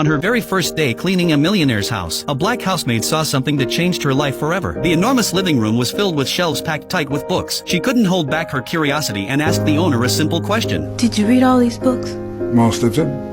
On her very first day cleaning a millionaire's house, a black housemaid saw something that changed her life forever. The enormous living room was filled with shelves packed tight with books. She couldn't hold back her curiosity and asked the owner a simple question. Did you read all these books? Most of them.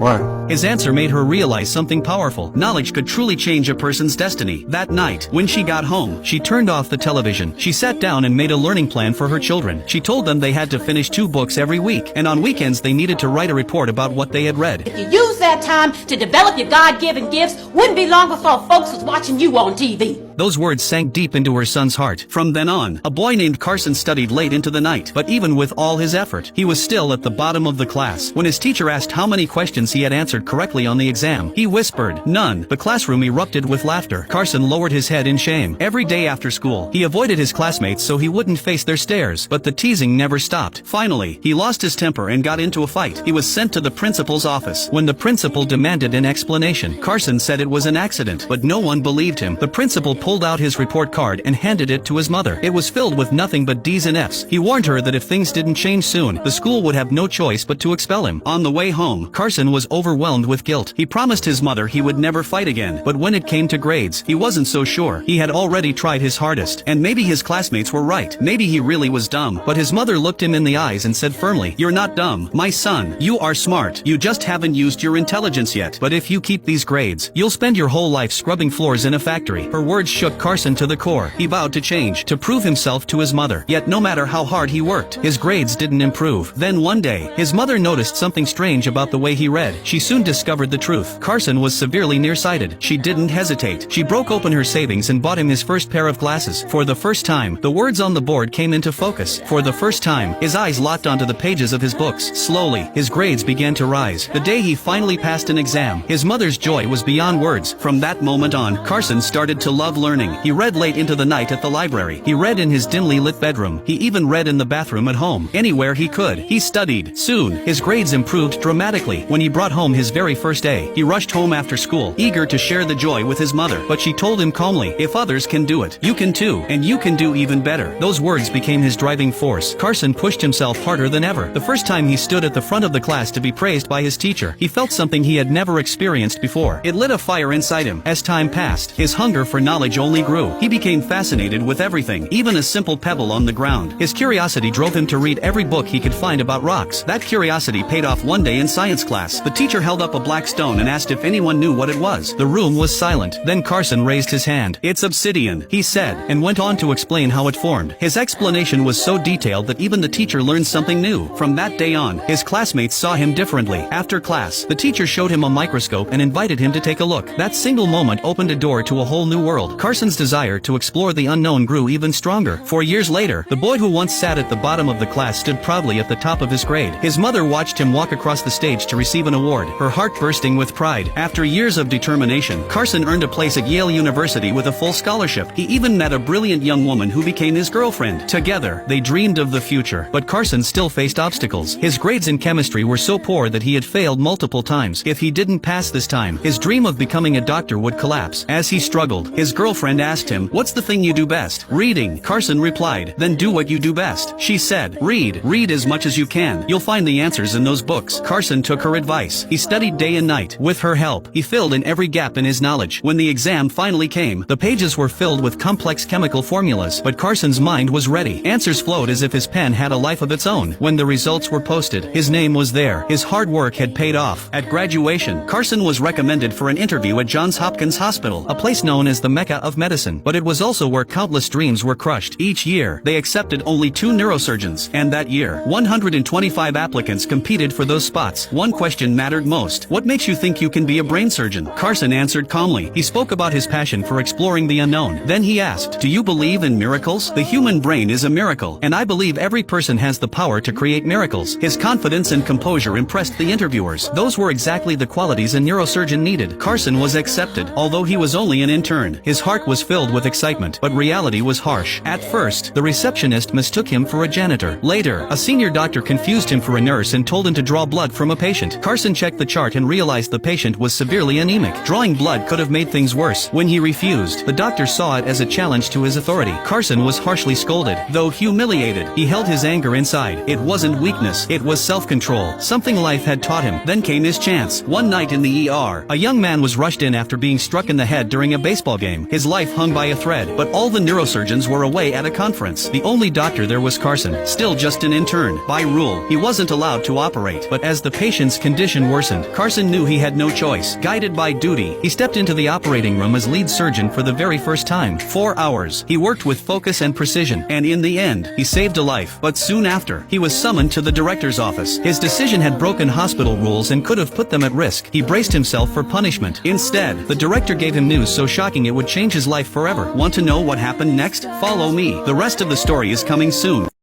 Why? His answer made her realize something powerful. Knowledge could truly change a person's destiny. That night, when she got home, she turned off the television. She sat down and made a learning plan for her children. She told them they had to finish 2 books every week, and on weekends they needed to write a report about what they had read. If you use that time to develop your God-given gifts, wouldn't be long before folks was watching you on TV. Those words sank deep into her son's heart. From then on, a boy named Carson studied late into the night, but even with all his effort, he was still at the bottom of the class. When his teacher asked how many questions he had answered correctly on the exam, he whispered, "None." The classroom erupted with laughter. Carson lowered his head in shame. Every day after school, he avoided his classmates so he wouldn't face their stares, but the teasing never stopped. Finally, he lost his temper and got into a fight. He was sent to the principal's office. When the principal demanded an explanation, Carson said it was an accident, but no one believed him. The principal pulled out his report card and handed it to his mother. It was filled with nothing but D's and F's. He warned her that if things didn't change soon, the school would have no choice but to expel him. On the way home, Carson was overwhelmed with guilt. He promised his mother he would never fight again, but when it came to grades, he wasn't so sure. He had already tried his hardest, and maybe his classmates were right. Maybe he really was dumb, but his mother looked him in the eyes and said firmly, "You're not dumb, my son. You are smart. You just haven't used your intelligence yet. But if you keep these grades, you'll spend your whole life scrubbing floors in a factory." Her words shook Carson to the core. He vowed to change, to prove himself to his mother. Yet no matter how hard he worked, his grades didn't improve. Then one day, his mother noticed something strange about the way he read. She soon discovered the truth. Carson was severely nearsighted. She didn't hesitate. She broke open her savings and bought him his first pair of glasses. For the first time, the words on the board came into focus. For the first time, his eyes locked onto the pages of his books. Slowly, his grades began to rise. The day he finally passed an exam, his mother's joy was beyond words. From that moment on, Carson started to love learning. He read late into the night at the library. He read in his dimly lit bedroom. He even read in the bathroom at home. Anywhere he could, he studied. Soon, his grades improved dramatically. When he brought home his very first A, he rushed home after school, eager to share the joy with his mother. But she told him calmly, "If others can do it, you can too, and you can do even better." Those words became his driving force. Carson pushed himself harder than ever. The first time he stood at the front of the class to be praised by his teacher, he felt something he had never experienced before. It lit a fire inside him. As time passed, his hunger for knowledge only grew. He became fascinated with everything, even a simple pebble on the ground. His curiosity drove him to read every book he could find about rocks. That curiosity paid off one day in science class. The teacher held up a black stone and asked if anyone knew what it was. The room was silent. Then Carson raised his hand. "It's obsidian," he said, and went on to explain how it formed. His explanation was so detailed that even the teacher learned something new. From that day on, his classmates saw him differently. After class, the teacher showed him a microscope and invited him to take a look. That single moment opened a door to a whole new world. Carson's desire to explore the unknown grew even stronger. 4 years later, the boy who once sat at the bottom of the class stood proudly at the top of his grade. His mother watched him walk across the stage to receive an award, her heart bursting with pride. After years of determination, Carson earned a place at Yale University with a full scholarship. He even met a brilliant young woman who became his girlfriend. Together, they dreamed of the future. But Carson still faced obstacles. His grades in chemistry were so poor that he had failed multiple times. If he didn't pass this time, his dream of becoming a doctor would collapse. As he struggled, his girlfriend asked him, "What's the thing you do best?" "Reading," Carson replied. "Then do what you do best." She said, "Read. Read as much as you can. You'll find the answers in those books." Carson took her advice. He studied day and night. With her help, he filled in every gap in his knowledge. When the exam finally came, the pages were filled with complex chemical formulas, but Carson's mind was ready. Answers flowed as if his pen had a life of its own. When the results were posted, his name was there. His hard work had paid off. At graduation, Carson was recommended for an interview at Johns Hopkins Hospital, a place known as the Mecca of medicine. But it was also where countless dreams were crushed. Each year, they accepted only 2 neurosurgeons, and that year, 125 applicants competed for those spots. One question mattered most. "What makes you think you can be a brain surgeon?" Carson answered calmly. He spoke about his passion for exploring the unknown. Then he asked, "Do you believe in miracles?" "The human brain is a miracle, and I believe every person has the power to create miracles." His confidence and composure impressed the interviewers. Those were exactly the qualities a neurosurgeon needed. Carson was accepted, although he was only an intern. His heart was filled with excitement, but reality was harsh. At first, the receptionist mistook him for a janitor. Later, a senior doctor confused him for a nurse and told him to draw blood from a patient. Carson checked the chart and realized the patient was severely anemic. Drawing blood could have made things worse. When he refused, the doctor saw it as a challenge to his authority. Carson was harshly scolded. Though humiliated, he held his anger inside. It wasn't weakness, it was self-control. Something life had taught him. Then came his chance. chance. One night in the ER, a young man was rushed in after being struck in the head during a baseball game. His life hung by a thread, but all the neurosurgeons were away at a conference. The only doctor there was Carson, still just an intern. By rule, he wasn't allowed to operate, but as the patient's condition worsened, Carson knew he had no choice. Guided by duty, he stepped into the operating room as lead surgeon for the very first time. 4 hours. He worked with focus and precision, and in the end, he saved a life. But soon after, he was summoned to the director's office. His decision had broken hospital rules and could have put them at risk. He braced himself for punishment. Instead, the director gave him news so shocking it would change his life forever. Want to know what happened next? Follow me. The rest of the story is coming soon.